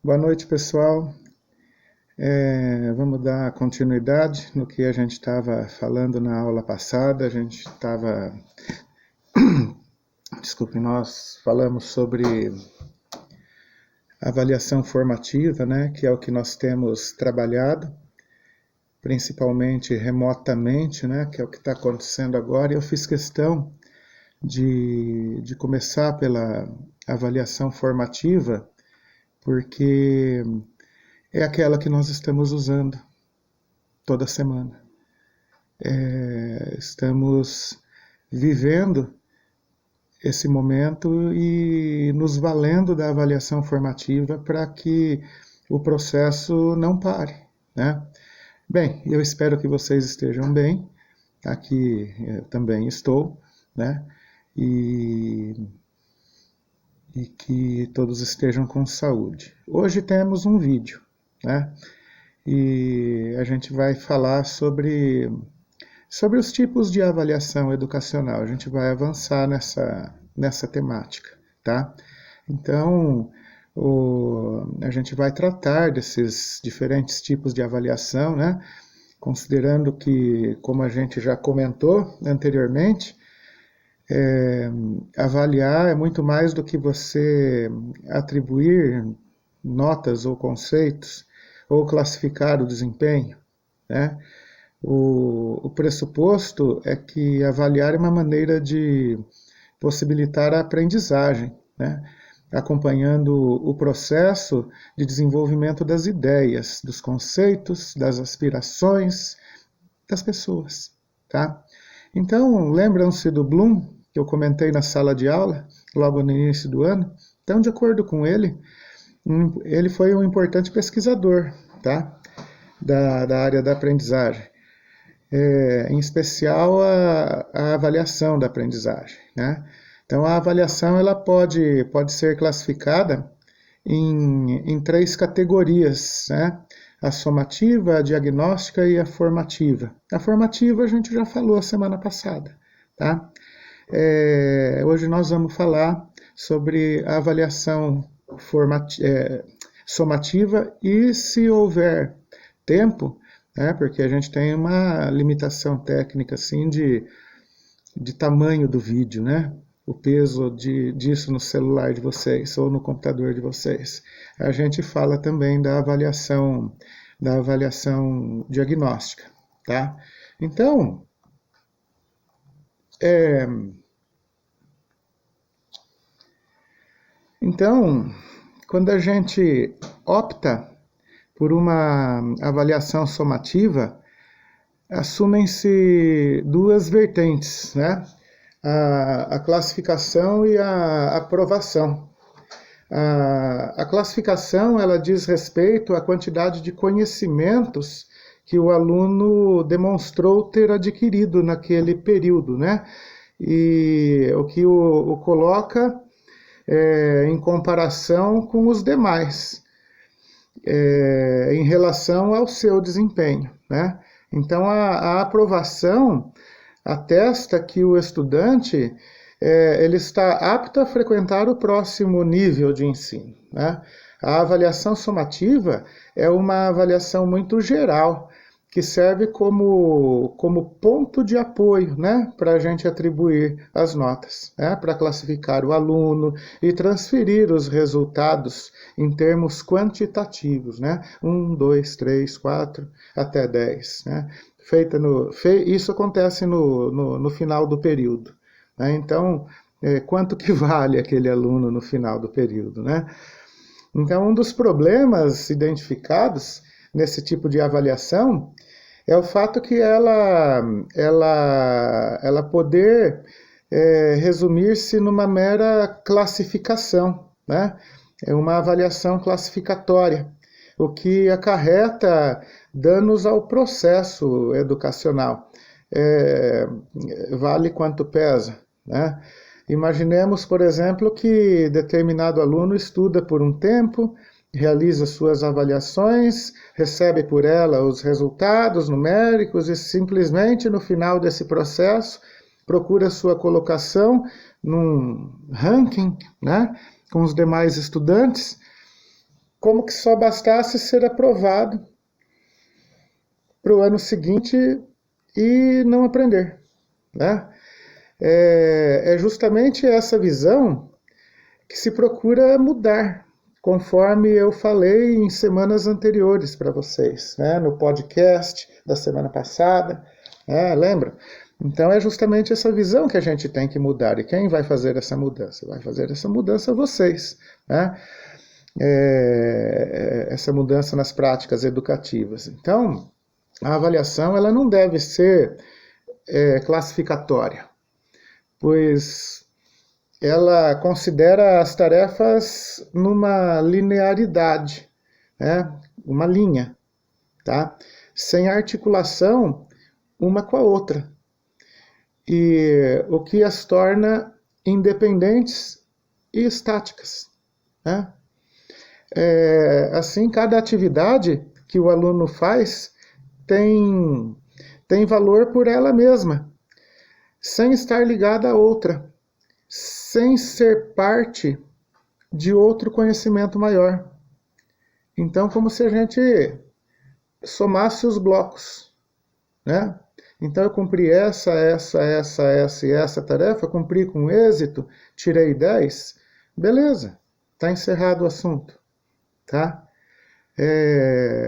Boa noite, pessoal. Vamos dar continuidade no que a gente estava falando na aula passada. Nós falamos sobre avaliação formativa, né, que é o que nós temos trabalhado, principalmente remotamente, né, que é o que está acontecendo agora. E eu fiz questão de começar pela avaliação formativa, porque é aquela que nós estamos usando toda semana. Estamos vivendo esse momento e nos valendo da avaliação formativa para que o processo não pare, né? Bem, eu espero que vocês estejam bem, aqui eu também estou, né? E que todos estejam com saúde. Hoje temos um vídeo, né? E a gente vai falar sobre os tipos de avaliação educacional. A gente vai avançar nessa temática, tá? Então, a gente vai tratar desses diferentes tipos de avaliação, né? Considerando que, como a gente já comentou anteriormente, avaliar é muito mais do que você atribuir notas ou conceitos ou classificar o desempenho, né? O pressuposto é que avaliar é uma maneira de possibilitar a aprendizagem, né? Acompanhando o processo de desenvolvimento das ideias, dos conceitos, das aspirações das pessoas, tá? Então, lembram-se do Bloom, que eu comentei na sala de aula, logo no início do ano? Então, de acordo com ele, ele foi um importante pesquisador, tá? Da área da aprendizagem. Em especial a avaliação da aprendizagem, né? Então, a avaliação ela pode ser classificada em três categorias, né? A somativa, a diagnóstica e a formativa. A formativa a gente já falou a semana passada, tá? Hoje nós vamos falar sobre a avaliação somativa e, se houver tempo, né, porque a gente tem uma limitação técnica assim, de tamanho do vídeo, né? O peso disso no celular de vocês ou no computador de vocês. A gente fala também da avaliação diagnóstica, tá? Então, quando a gente opta por uma avaliação somativa, assumem-se duas vertentes, né? A classificação e a aprovação. A classificação ela diz respeito à quantidade de conhecimentos que o aluno demonstrou ter adquirido naquele período, né? E o que o coloca em comparação com os demais, em relação ao seu desempenho, né? Então, a aprovação atesta que o estudante ele está apto a frequentar o próximo nível de ensino, né? A avaliação somativa é uma avaliação muito geral, que serve como ponto de apoio, né, para a gente atribuir as notas, né, para classificar o aluno e transferir os resultados em termos quantitativos, né, 1, 2, 3, 4, até 10. Né, isso acontece no final do período. Né, então, quanto que vale aquele aluno no final do período? Né? Então, um dos problemas identificados nesse tipo de avaliação é o fato que ela poder resumir-se numa mera classificação, né? É uma avaliação classificatória, o que acarreta danos ao processo educacional. Vale quanto pesa, né? Imaginemos, por exemplo, que determinado aluno estuda por um tempo, realiza suas avaliações, recebe por ela os resultados numéricos e simplesmente no final desse processo procura sua colocação num ranking, né, com os demais estudantes, como que só bastasse ser aprovado para o ano seguinte e não aprender, né? É justamente essa visão que se procura mudar, conforme eu falei em semanas anteriores para vocês, né? No podcast da semana passada, né? Lembra? Então é justamente essa visão que a gente tem que mudar. E quem vai fazer essa mudança? Vai fazer essa mudança vocês, né? Essa mudança nas práticas educativas. Então, a avaliação ela não deve ser classificatória, pois ela considera as tarefas numa linearidade, né? Uma linha, tá? Sem articulação uma com a outra, e o que as torna independentes e estáticas, né? Assim, cada atividade que o aluno faz tem valor por ela mesma, sem estar ligada a outra, sem ser parte de outro conhecimento maior. Então, como se a gente somasse os blocos, né? Então, eu cumpri essa e essa tarefa, cumpri com êxito, tirei 10, beleza, está encerrado o assunto, tá?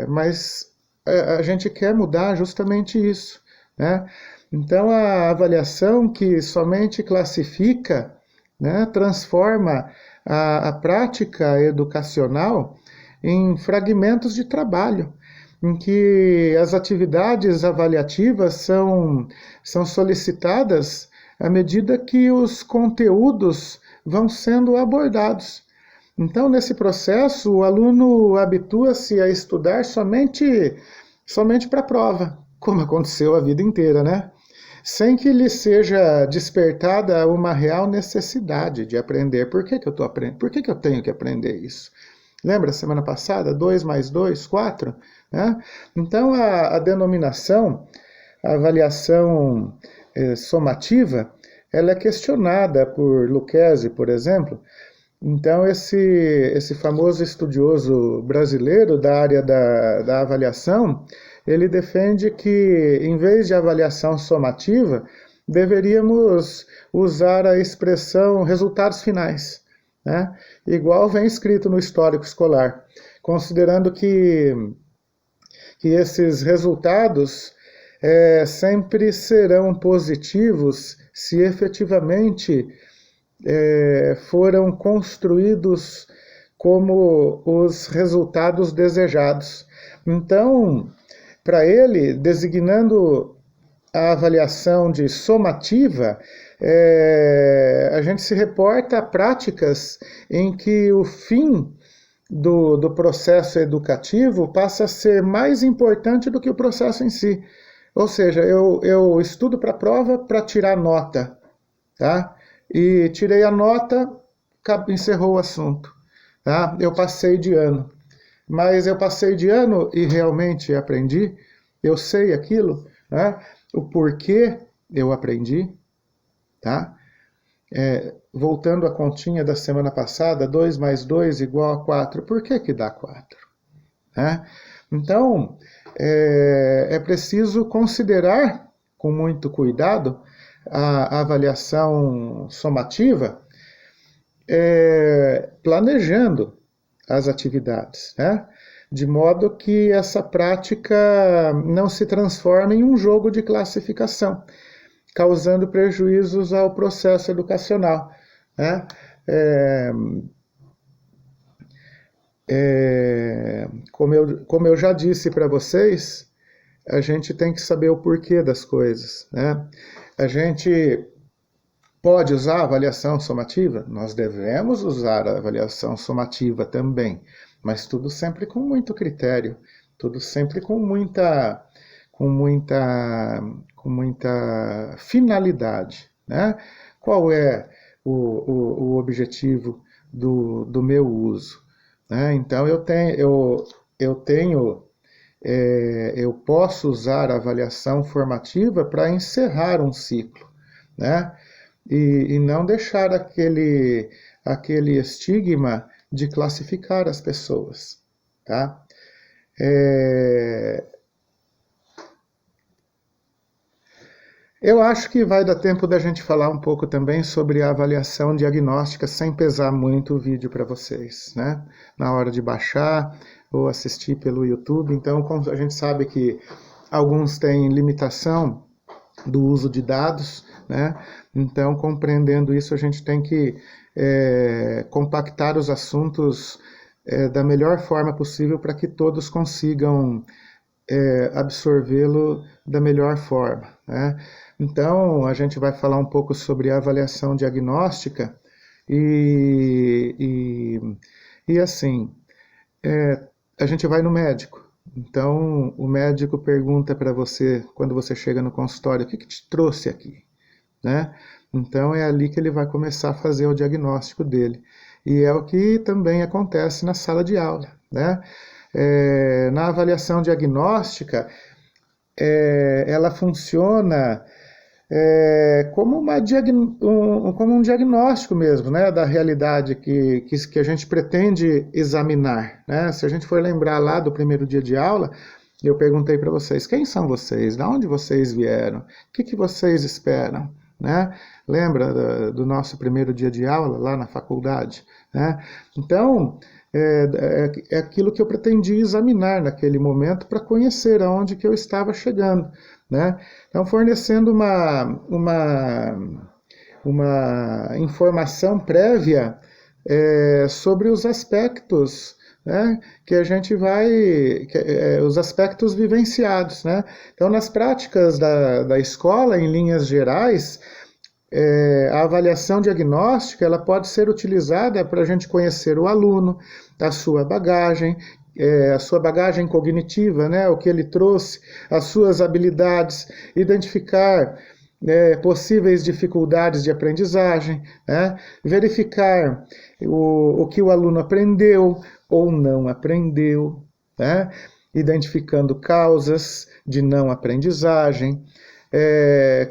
Mas a gente quer mudar justamente isso, né? Então, a avaliação que somente classifica, né, transforma a prática educacional em fragmentos de trabalho, em que as atividades avaliativas são solicitadas à medida que os conteúdos vão sendo abordados. Então, nesse processo, o aluno habitua-se a estudar somente para a prova, como aconteceu a vida inteira, né? Sem que lhe seja despertada uma real necessidade de aprender. Por que eu estou aprendendo? Por que eu tenho que aprender isso? Lembra semana passada? 2 mais 2, 4? Né? Então, a denominação, a avaliação somativa, ela é questionada por Lucchesi, por exemplo. Então, esse famoso estudioso brasileiro da área da avaliação, ele defende que, em vez de avaliação somativa, deveríamos usar a expressão resultados finais, né? Igual vem escrito no histórico escolar, considerando que esses resultados sempre serão positivos se efetivamente foram construídos como os resultados desejados. Então, para ele, designando a avaliação de somativa, a gente se reporta a práticas em que o fim do processo educativo passa a ser mais importante do que o processo em si. Ou seja, eu estudo para a prova para tirar nota, tá? E tirei a nota, encerrou o assunto, tá? Eu passei de ano. Mas eu passei de ano e realmente aprendi, eu sei aquilo, né? O porquê eu aprendi, tá? Voltando à continha da semana passada, 2 mais 2 igual a 4, por que dá 4? Né? Então, é preciso considerar com muito cuidado a avaliação somativa, planejando as atividades, né? De modo que essa prática não se transforme em um jogo de classificação, causando prejuízos ao processo educacional, né? Como eu já disse para vocês, a gente tem que saber o porquê das coisas, né? A gente pode usar a avaliação somativa? Nós devemos usar a avaliação somativa também, mas tudo sempre com muito critério, tudo sempre com muita finalidade, né? Qual é o objetivo do meu uso, né? Então eu posso usar a avaliação formativa para encerrar um ciclo, né? E não deixar aquele estigma de classificar as pessoas, tá? É, Eu acho que vai dar tempo da gente falar um pouco também sobre a avaliação diagnóstica sem pesar muito o vídeo para vocês, né? Na hora de baixar ou assistir pelo YouTube. Então, como a gente sabe que alguns têm limitação do uso de dados, né? Então, compreendendo isso, a gente tem que compactar os assuntos da melhor forma possível para que todos consigam absorvê-lo da melhor forma, né? Então, a gente vai falar um pouco sobre a avaliação diagnóstica e, e assim, a gente vai no médico. Então, o médico pergunta para você, quando você chega no consultório, o que te trouxe aqui, né? Então, é ali que ele vai começar a fazer o diagnóstico dele. E é o que também acontece na sala de aula, né? Na avaliação diagnóstica, ela funciona como, como um diagnóstico mesmo, né, da realidade que a gente pretende examinar, né? Se a gente for lembrar lá do primeiro dia de aula, eu perguntei para vocês, quem são vocês? De onde vocês vieram? O que vocês esperam? Né? Lembra do nosso primeiro dia de aula lá na faculdade? Né? Então, é aquilo que eu pretendia examinar naquele momento para conhecer aonde que eu estava chegando, né? Então, fornecendo uma informação prévia sobre os aspectos, né, que a gente vai, os aspectos vivenciados, né? Então, nas práticas da escola, em linhas gerais, a avaliação diagnóstica ela pode ser utilizada para a gente conhecer o aluno, a sua bagagem cognitiva, né, o que ele trouxe, as suas habilidades, identificar possíveis dificuldades de aprendizagem, né, verificar o que o aluno aprendeu ou não aprendeu, né, identificando causas de não aprendizagem,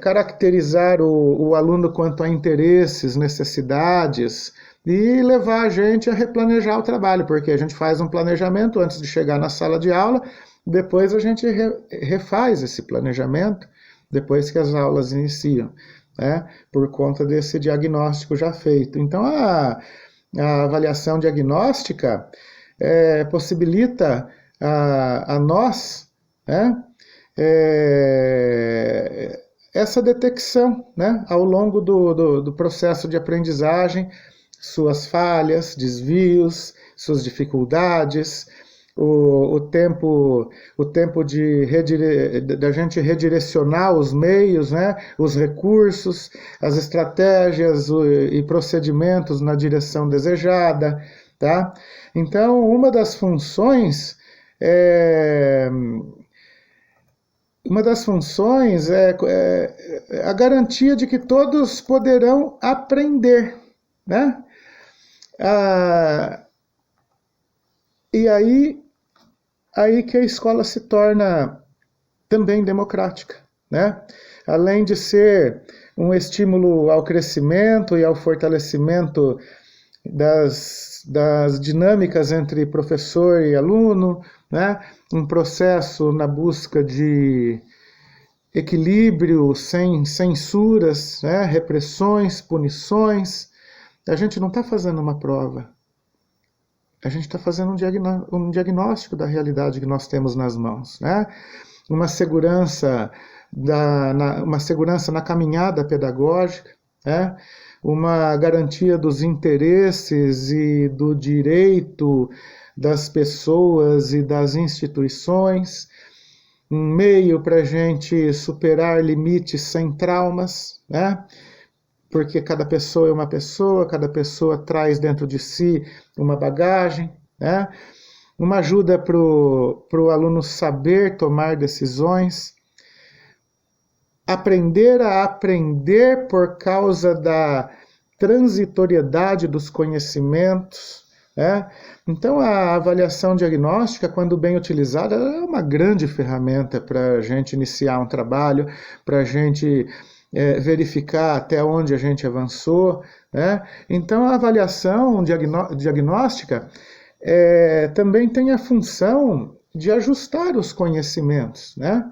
caracterizar o aluno quanto a interesses, necessidades, e levar a gente a replanejar o trabalho, porque a gente faz um planejamento antes de chegar na sala de aula, depois a gente refaz esse planejamento, depois que as aulas iniciam, né, por conta desse diagnóstico já feito. Então, a avaliação diagnóstica possibilita a nós, né, essa detecção, né, ao longo do processo de aprendizagem, suas falhas, desvios, suas dificuldades, o tempo da gente redirecionar os meios, né, os recursos, as estratégias e procedimentos na direção desejada, tá? Então, uma das funções é a garantia de que todos poderão aprender, né? E aí que a escola se torna também democrática, né? Além de ser um estímulo ao crescimento e ao fortalecimento das dinâmicas entre professor e aluno, né? Um processo na busca de equilíbrio, sem censuras, né? Repressões, punições. A gente não está fazendo uma prova, a gente está fazendo um diagnóstico da realidade que nós temos nas mãos, né? Uma segurança na caminhada pedagógica, né? Uma garantia dos interesses e do direito das pessoas e das instituições, um meio para a gente superar limites sem traumas, né? Porque cada pessoa é uma pessoa, cada pessoa traz dentro de si uma bagagem, né? Uma ajuda para o aluno saber tomar decisões, aprender a aprender por causa da transitoriedade dos conhecimentos, né? Então, a avaliação diagnóstica, quando bem utilizada, é uma grande ferramenta para a gente iniciar um trabalho, para a gente verificar até onde a gente avançou, né? Então, a avaliação diagnóstica também tem a função de ajustar os conhecimentos, né?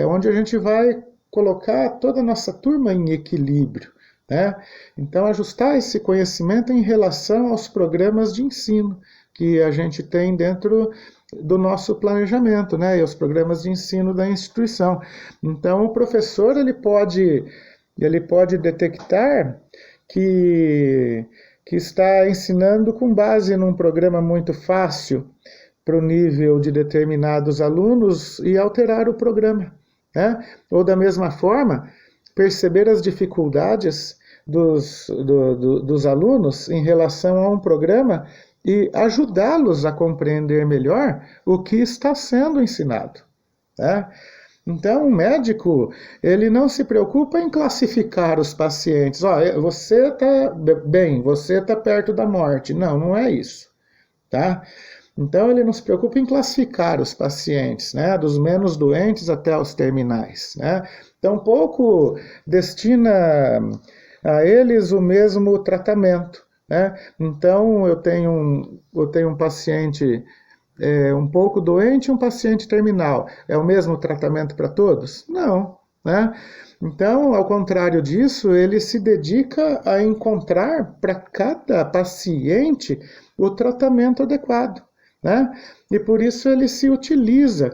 Onde a gente vai colocar toda a nossa turma em equilíbrio, né? Então, ajustar esse conhecimento em relação aos programas de ensino que a gente tem dentro do nosso planejamento, né? E os programas de ensino da instituição. Então, o professor ele pode detectar que está ensinando com base num programa muito fácil para o nível de determinados alunos e alterar o programa, né? Ou da mesma forma, perceber as dificuldades dos alunos em relação a um programa e ajudá-los a compreender melhor o que está sendo ensinado, né? Então, o médico, ele não se preocupa em classificar os pacientes. Você está bem, você está perto da morte. Não, não é isso, tá? Então, ele não se preocupa em classificar os pacientes, né? Dos menos doentes até os terminais, né? Tampouco destina a eles o mesmo tratamento, né? Então, eu tenho um paciente um pouco doente e um paciente terminal. É o mesmo tratamento para todos? Não, né? Então, ao contrário disso, ele se dedica a encontrar para cada paciente o tratamento adequado, né? E por isso ele se utiliza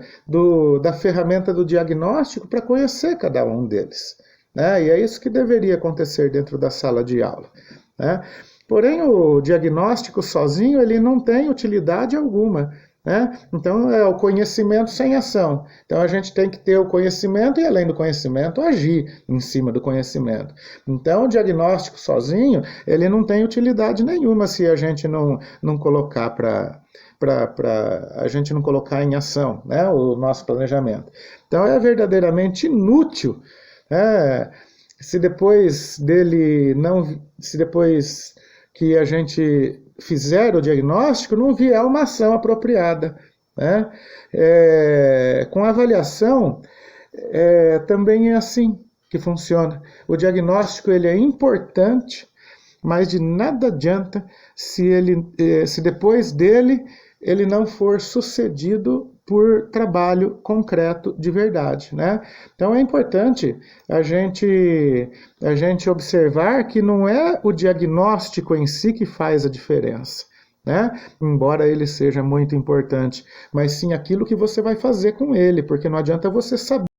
da ferramenta do diagnóstico para conhecer cada um deles, né? E é isso que deveria acontecer dentro da sala de aula, né? Porém, o diagnóstico sozinho ele não tem utilidade alguma, né? Então, é o conhecimento sem ação. Então, a gente tem que ter o conhecimento e, além do conhecimento, agir em cima do conhecimento. Então, o diagnóstico sozinho, ele não tem utilidade nenhuma se a gente não colocar a gente não colocar em ação, né, o nosso planejamento. Então, é verdadeiramente inútil, né, se depois que a gente fizer o diagnóstico, não vier uma ação apropriada, né? Com a avaliação, também é assim que funciona. O diagnóstico ele é importante, mas de nada adianta se depois dele ele não for sucedido por trabalho concreto de verdade, né? Então é importante a gente observar que não é o diagnóstico em si que faz a diferença, né? Embora ele seja muito importante, mas sim aquilo que você vai fazer com ele, porque não adianta você saber